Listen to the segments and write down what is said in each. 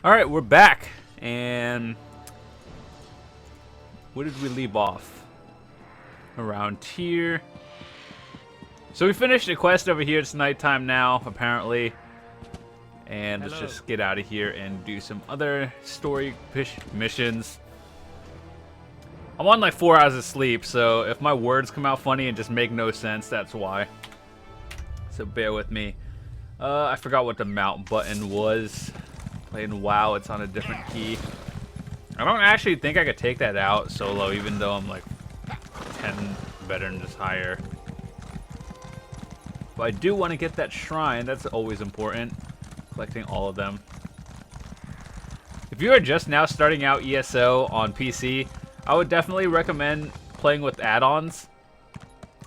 Alright, we're back. And where did we leave off? Around here. So we finished a quest over here. It's nighttime now, apparently. And let's just get out of here and do some other story missions. I'm on like 4 hours of sleep, so if my words come out funny and just make no sense, that's why. So bear with me. I forgot what the mount button was. Playing WoW, it's on a different key. I don't actually think I could take that out solo, even though I'm like 10 veterans higher. But I do want to get that shrine. That's always important. Collecting all of them. If you are just now starting out ESO on PC, I would definitely recommend playing with add-ons.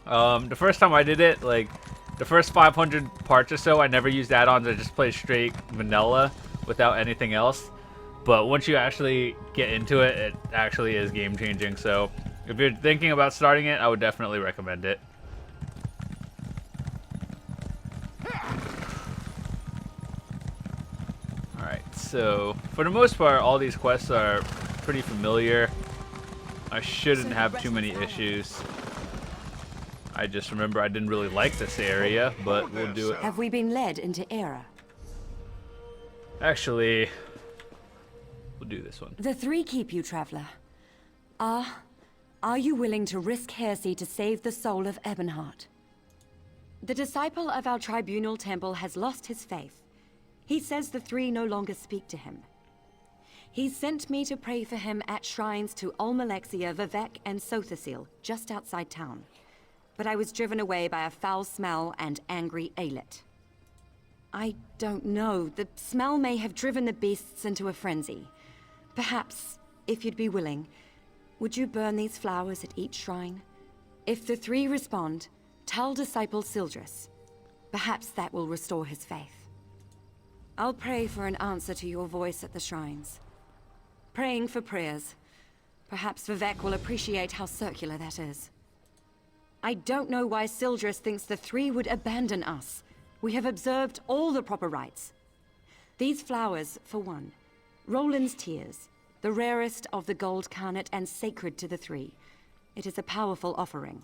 The first time I did it, like the first 500 parts or so, I never used add-ons. I just played straight vanilla without anything else. But once you actually get into it, it actually is game-changing. So if you're thinking about starting it, I would definitely recommend it. Alright, so for the most part, all these quests are pretty familiar. I shouldn't have too many issues. I just remember I didn't really like this area, but we'll do it. Have we been led into error? Actually, we'll do this one. The three keep you, traveler. Are you willing to risk heresy to save the soul of Ebonheart? The disciple of our tribunal temple has lost his faith. He says the three no longer speak to him. He sent me to pray for him at shrines to Olmalexia, Vivek, and Sothasil, just outside town. But I was driven away by a foul smell and angry Aelit. I don't know. The smell may have driven the beasts into a frenzy. Perhaps, if you'd be willing, would you burn these flowers at each shrine? If the three respond, tell Disciple Sildris. Perhaps that will restore his faith. I'll pray for an answer to your voice at the shrines. Praying for prayers. Perhaps Vivek will appreciate how circular that is. I don't know why Sildris thinks the three would abandon us. We have observed all the proper rites. These flowers, for one. Roland's tears, the rarest of the gold carnet and sacred to the three. It is a powerful offering.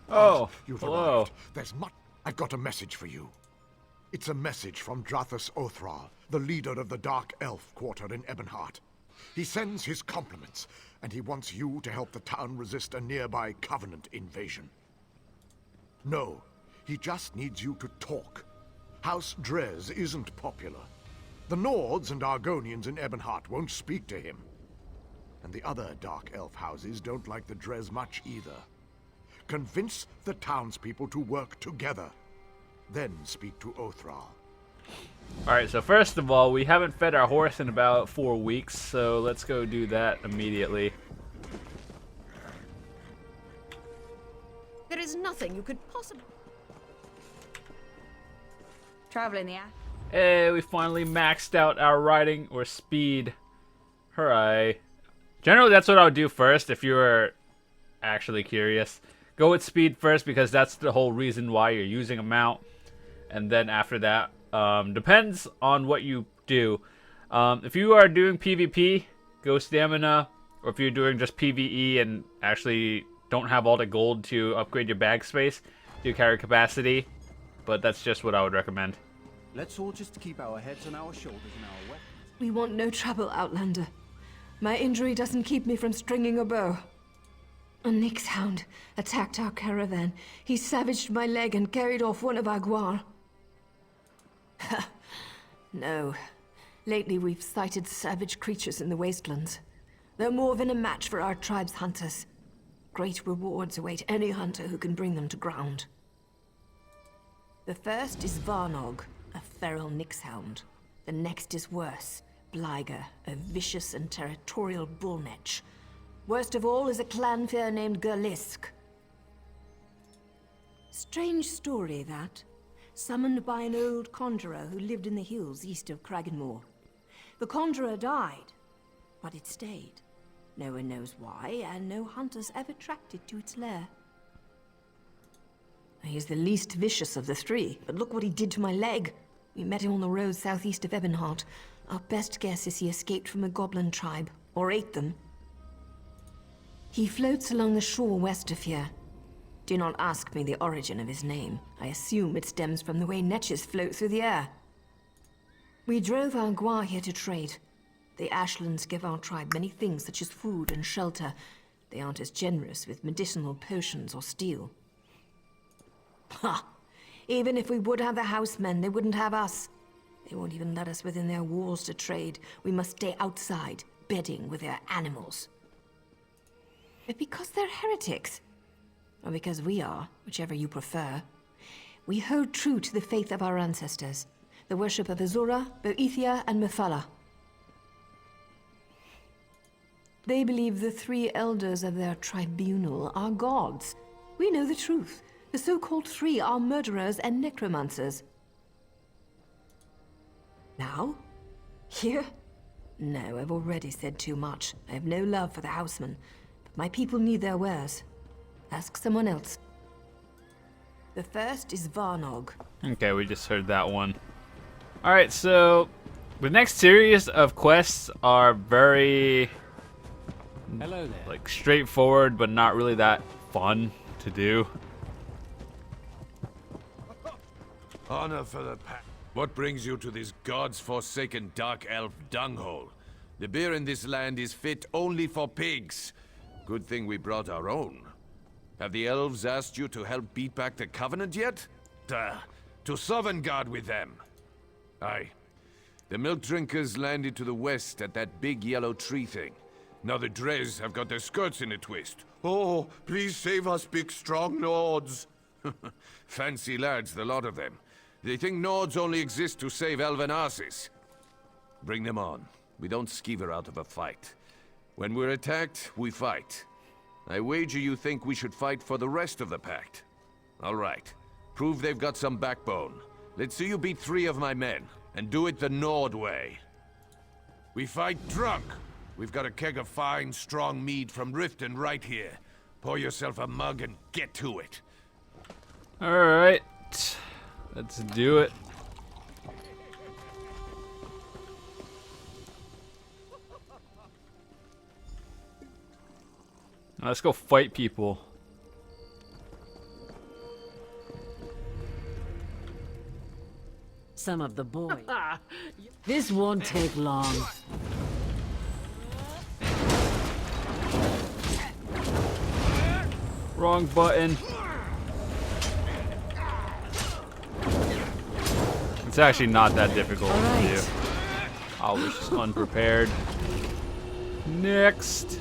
Oh, You've hello. arrived. There's much. I've got a message for you. It's a message from Drathus Othral, the leader of the Dark Elf quarter in Ebonheart. He sends his compliments, and he wants you to help the town resist a nearby Covenant invasion. No, he just needs you to talk. House Drez isn't popular. The Nords and Argonians in Ebonheart won't speak to him. And the other Dark Elf houses don't like the Drez much either. Convince the townspeople to work together. Then speak to Othral. Alright, so first of all, we haven't fed our horse in about 4 weeks, so let's go do that immediately. There is nothing you could possibly... Travel in the air. Hey, we finally maxed out our riding or speed. Hooray. Generally, that's what I would do first if you were actually curious. Go with speed first because that's the whole reason why you're using a mount. And then after that, depends on what you do. If you are doing PvP, go stamina. Or if you're doing just PvE and actually don't have all the gold to upgrade your bag space, do carry capacity. But that's just what I would recommend. Let's all just keep our heads on our shoulders and our weapons. We want no trouble, Outlander. My injury doesn't keep me from stringing a bow. A Nyx hound attacked our caravan. He savaged my leg and carried off one of our guar. No. Lately we've sighted savage creatures in the wastelands. They're more than a match for our tribe's hunters. Great rewards await any hunter who can bring them to ground. The first is Varnog, a feral Nyx hound. The next is worse, Bliger, a vicious and territorial bullnetch. Worst of all is a clanfear named Gerlisk. Strange story, that. Summoned by an old conjurer who lived in the hills east of Kragenmoor. The conjurer died, but it stayed. No one knows why, and no hunters ever tracked it to its lair. He's the least vicious of the three, but look what he did to my leg. We met him on the road southeast of Ebonheart. Our best guess is he escaped from a goblin tribe, or ate them. He floats along the shore west of here. Do not ask me the origin of his name. I assume it stems from the way netches float through the air. We drove our Gua here to trade. The Ashlands give our tribe many things such as food and shelter. They aren't as generous with medicinal potions or steel. Ha! Even if we would have the housemen, they wouldn't have us. They won't even let us within their walls to trade. We must stay outside, bedding with their animals. But because they're heretics, or because we are, whichever you prefer, we hold true to the faith of our ancestors, the worship of Azura, Boethia, and Mephala. They believe the 3 elders of their tribunal are gods. We know the truth. The so-called 3 are murderers and necromancers. Now? Here? No, I've already said too much. I have no love for the housemen, but my people need their wares. Ask someone else. The first is Varnog. Okay, we just heard that one. Alright, so the next series of quests are very Hello there. like straightforward, but not really that fun to do. Honor for the pack. What brings you to this god's forsaken dark elf dunghole? The beer in this land is fit only for pigs. Good thing we brought our own. Have the elves asked you to help beat back the Covenant yet? To Sovngarde with them. Aye. The milk drinkers landed to the west at that big yellow tree thing. Now the Dres have got their skirts in a twist. Oh, please save us, big strong Nords. Fancy lads, the lot of them. They think Nords only exist to save elven asses. Bring them on. We don't skeever out of a fight. When we're attacked, we fight. I wager you think we should fight for the rest of the pact. All right. Prove they've got some backbone. Let's see you beat 3 of my men, and do it the Nord way. We fight drunk. We've got a keg of fine, strong mead from Riften right here. Pour yourself a mug and get to it. Alright. Let's do it. Now let's go fight people. Some of the boys. This won't take long. Wrong button. It's actually not that difficult to do. I was just unprepared. Next.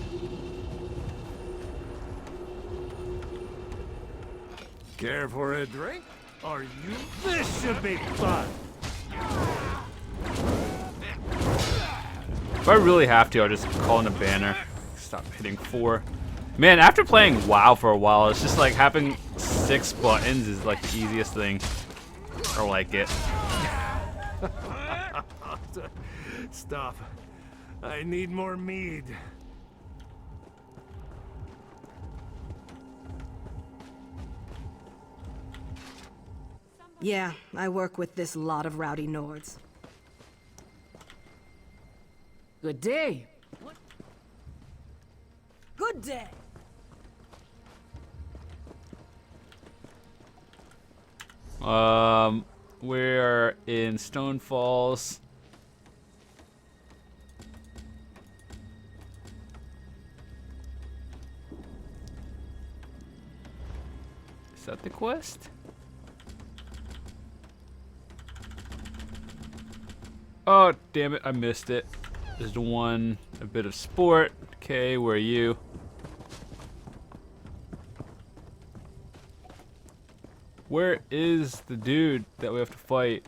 Care for a drink? Are you? This should be fun. If I really have to, I'll just call in a banner. Stop hitting 4. Man, after playing WoW for a while, it's just like having 6 buttons is like the easiest thing. I like it. Stop. I need more mead. Yeah, I work with this lot of rowdy Nords. Good day. Good day! We're in Stone Falls. Is that the quest? Oh, damn it, I missed it. There's the one, a bit of sport. Okay, where are you? Where is the dude that we have to fight?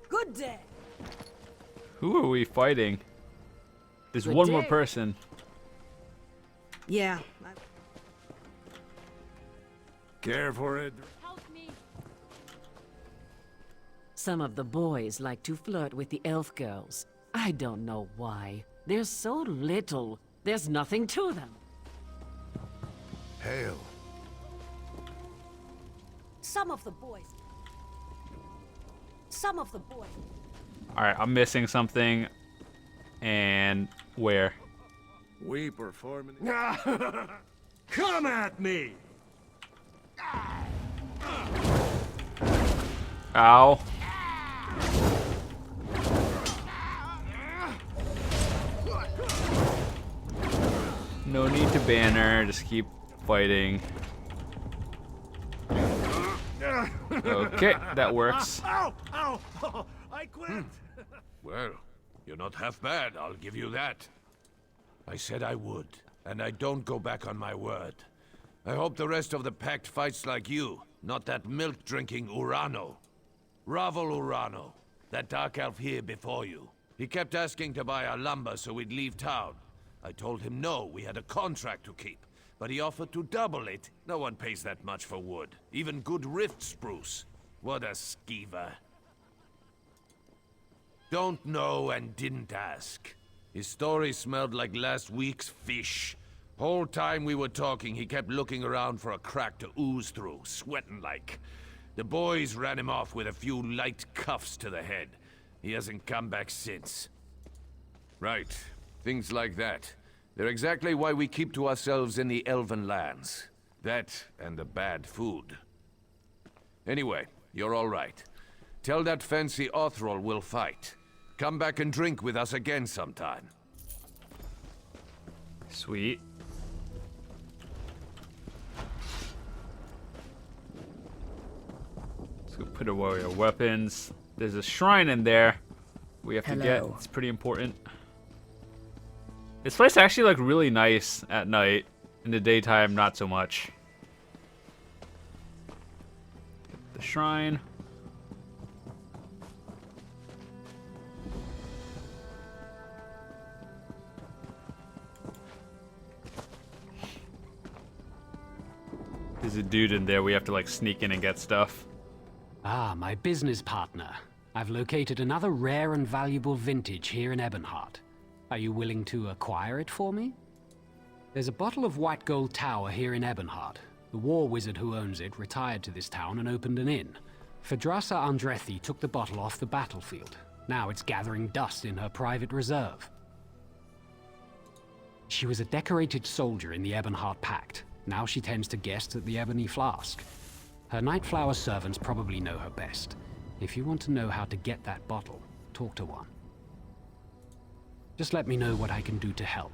Good day! Who are we fighting? There's Good one more day. person. Yeah. Care for it? Some of the boys like to flirt with the elf girls. I don't know why. They're so little. There's nothing to them. Hail. Some of the boys. Alright, I'm missing something. And where? We performing. Come at me! Ow. No need to banner, just keep fighting. Okay, that works. Ow! Ow! Oh, I quit! Well, you're not half bad, I'll give you that. I said I would, and I don't go back on my word. I hope the rest of the Pact fights like you, not that milk-drinking Urano. Ravel Urano, that dark elf here before you. He kept asking to buy our lumber so we'd leave town. I told him no, we had a contract to keep. But he offered to double it. No one pays that much for wood. Even good rift spruce. What a skeever. Don't know and didn't ask. His story smelled like last week's fish. Whole time we were talking, he kept looking around for a crack to ooze through, sweating like. The boys ran him off with a few light cuffs to the head. He hasn't come back since. Right. Things like that. They're exactly why we keep to ourselves in the Elven lands. That and the bad food. Anyway, you're all right. Tell that fancy Othrol we'll fight. Come back and drink with us again sometime. Sweet. Let's go put away our weapons. There's a shrine in there we have to get. It's pretty important. This place actually looked really nice at night. In the daytime, not so much. The shrine. There's a dude in there. We have to like sneak in and get stuff. Ah, my business partner. I've located another rare and valuable vintage here in Ebonheart. Are you willing to acquire it for me? There's a bottle of white gold tower here in Ebonheart. The war wizard who owns it retired to this town and opened an inn. Phadrasa Andrethi took the bottle off the battlefield. Now it's gathering dust in her private reserve. She was a decorated soldier in the Ebonheart Pact. Now she tends to guests at the Ebony Flask. Her Nightflower servants probably know her best. If you want to know how to get that bottle, talk to one. Just let me know what I can do to help.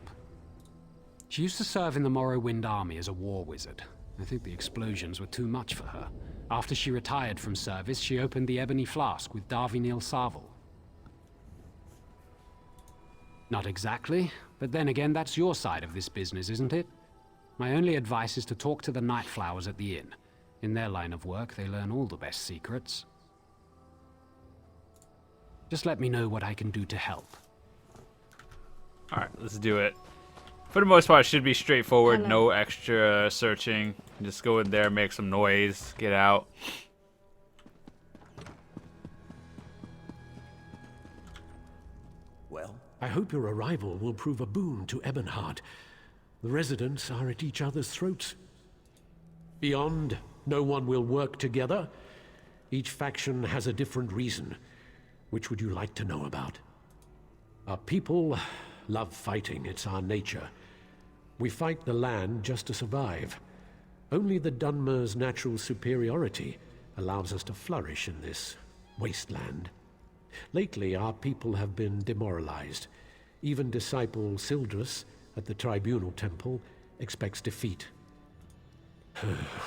She used to serve in the Morrowind army as a war wizard. I think the explosions were too much for her. After she retired from service, she opened the Ebony Flask with Darvinil Sarvel. Not exactly, but then again, that's your side of this business, isn't it? My only advice is to talk to the Nightflowers at the inn. In their line of work, they learn all the best secrets. Just let me know what I can do to help. Alright, let's do it. For the most part, it should be straightforward. No extra searching. Just go in there, make some noise, get out. Well, I hope your arrival will prove a boon to Ebonheart. The residents are at each other's throats. Beyond, no one will work together. Each faction has a different reason. Which would you like to know about? Our people love fighting. It's our nature. We fight the land just to survive. Only the Dunmer's natural superiority allows us to flourish in this wasteland. Lately, our people have been demoralized. Even disciple Sildrus at the Tribunal Temple expects defeat.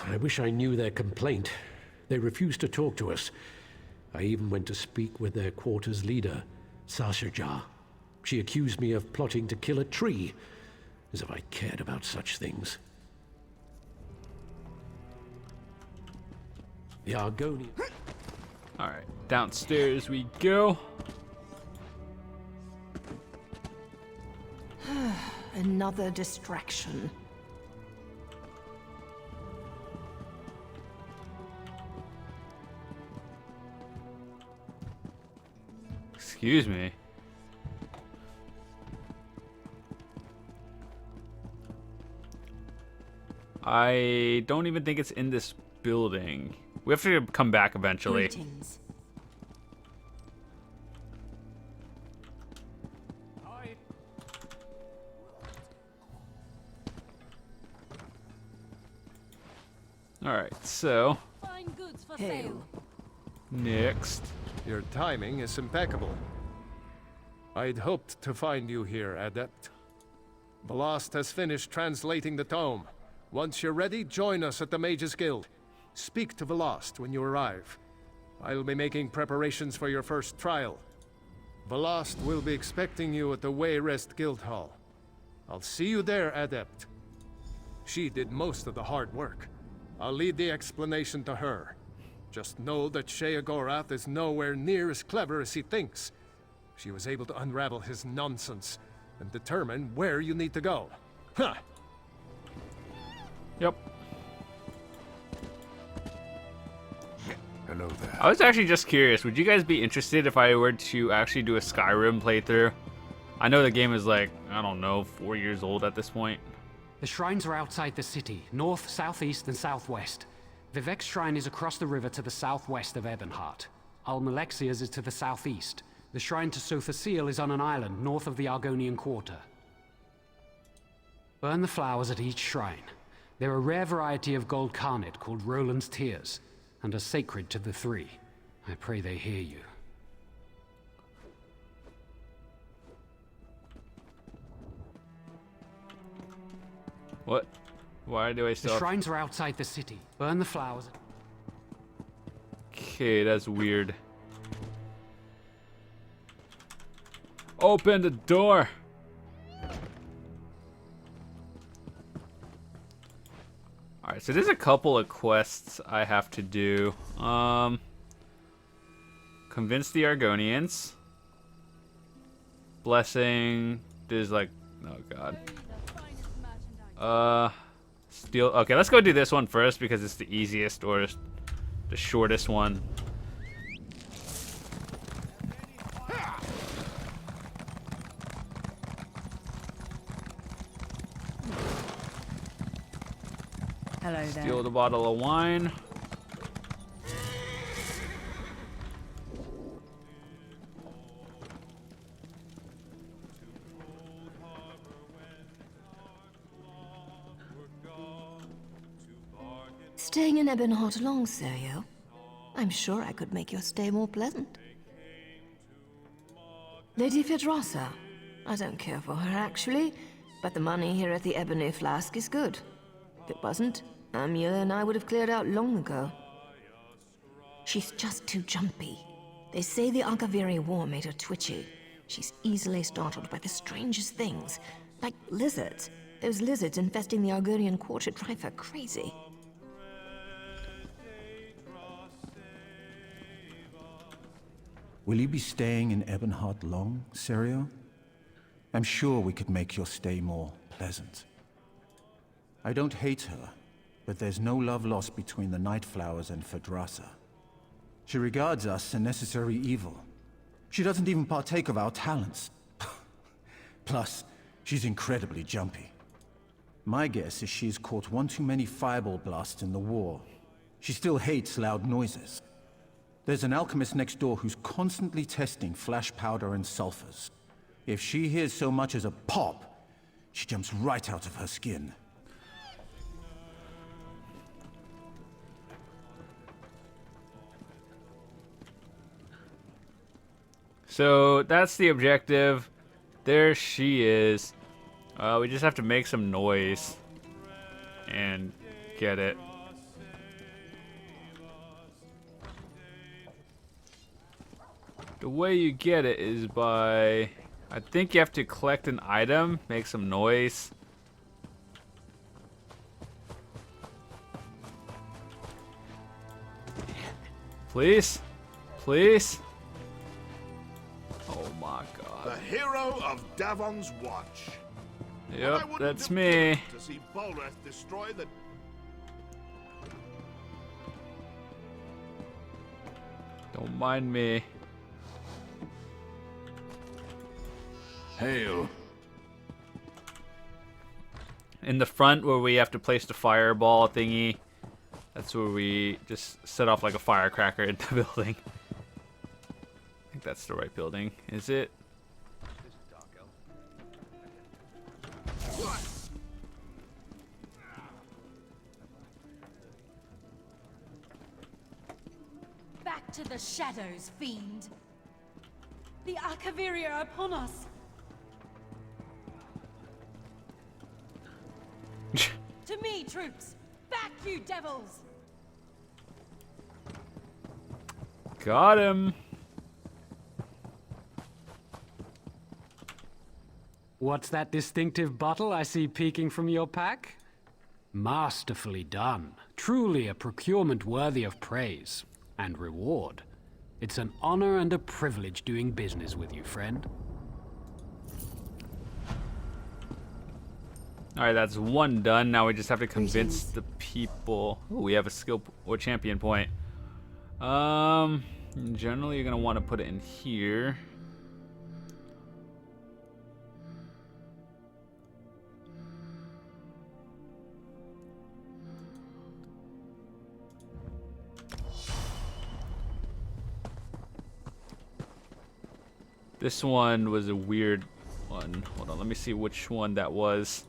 I wish I knew their complaint. They refuse to talk to us. I even went to speak with their quarters leader, Sarshajar. She accused me of plotting to kill a tree, as if I cared about such things. The Argonian... Alright, downstairs we go. Another distraction. Excuse me. I don't even think it's in this building. We have to come back eventually. Greetings. Alright, so Fine goods for Hail. sale. next. Your timing is impeccable. I'd hoped to find you here, Adept. Velast has finished translating the tome. Once you're ready, join us at the Mages Guild. Speak to Velast when you arrive. I'll be making preparations for your first trial. Velast will be expecting you at the Wayrest Guild Hall. I'll see you there, Adept. She did most of the hard work. I'll leave the explanation to her. Just know that Sheogorath is nowhere near as clever as he thinks. She was able to unravel his nonsense and determine where you need to go. Huh! Yep. Hello there. I was actually just curious, would you guys be interested if I were to actually do a Skyrim playthrough? I know the game is like, I don't know, 4 years old at this point. The shrines are outside the city, north, southeast, and southwest. Vivek's shrine is across the river to the southwest of Ebonheart. Almalexia's is to the southeast. The shrine to Sothasil is on an island north of the Argonian Quarter. Burn the flowers at each shrine. They're a rare variety of gold carnet called Roland's Tears, and are sacred to the three. I pray they hear you. What? Why do I The still... shrines are outside the city. Burn the flowers. Okay, that's weird. Open the door! Alright, so there's a couple of quests I have to do. Convince the Argonians. Blessing. There's like... Oh god. Steal... Okay, let's go do this one first because it's the easiest or the shortest one. Hello there. Steal the bottle of wine. Staying in Ebonheart long, Serio? I'm sure I could make your stay more pleasant. Lady Phaedrosa. I don't care for her, actually, but the money here at the Ebony Flask is good. If it wasn't, Amula and I would have cleared out long ago. She's just too jumpy. They say the Akaviri War made her twitchy. She's easily startled by the strangest things, like lizards. Those lizards infesting the Argonian Quarter drive her crazy. Will you be staying in Ebonheart long, Serio? I'm sure we could make your stay more pleasant. I don't hate her, but there's no love lost between the Nightflowers and Phaedrosa. She regards us a necessary evil. She doesn't even partake of our talents. Plus, she's incredibly jumpy. My guess is she's caught one too many fireball blasts in the war. She still hates loud noises. There's an alchemist next door who's constantly testing flash powder and sulfurs. If she hears so much as a pop, she jumps right out of her skin. So that's the objective. There she is. We just have to make some noise and get it. The way you get it is by... I think you have to collect an item, make some noise. Please? Please? Oh my god. The hero of Davon's Watch. Yep, that's me. To see Bolreth destroy the... Don't mind me. Hail. In the front where we have to place the fireball thingy, that's where we just set off like a firecracker in the building. I think that's the right building. Is it? Back to the shadows, fiend. The Arcaviria are upon us. To me, troops! Back, you devils! Got him. What's that distinctive bottle I see peeking from your pack? Masterfully done. Truly a procurement worthy of praise and reward. It's an honor and a privilege doing business with you, friend. Alright, that's one done. Now we just have to convince the people. Ooh, we have a skill or champion point. Generally you're gonna want to put it in here. This one was a weird one. Hold on, let me see which one that was.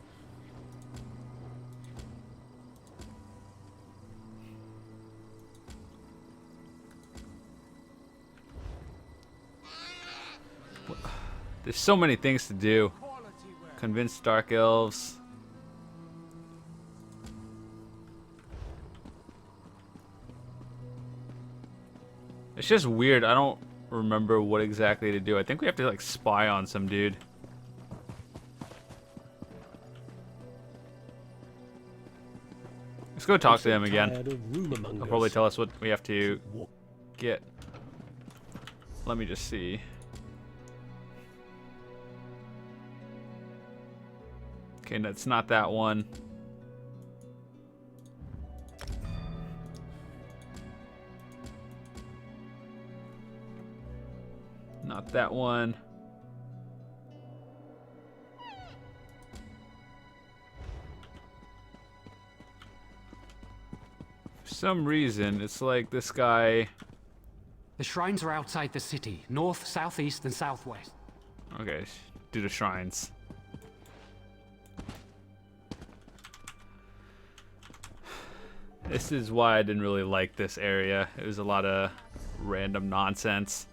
There's so many things to do. Convince Dark Elves. It's just weird. I don't remember what exactly to do. I think we have to like spy on some dude. Let's go talk to him again. He'll probably tell us what we have to get. Let me just see. Okay, that's not that one. Not that one. For some reason, it's like this guy. The shrines are outside the city, north, southeast, and southwest. Okay, do the shrines. This is why I didn't really like this area. It was a lot of random nonsense.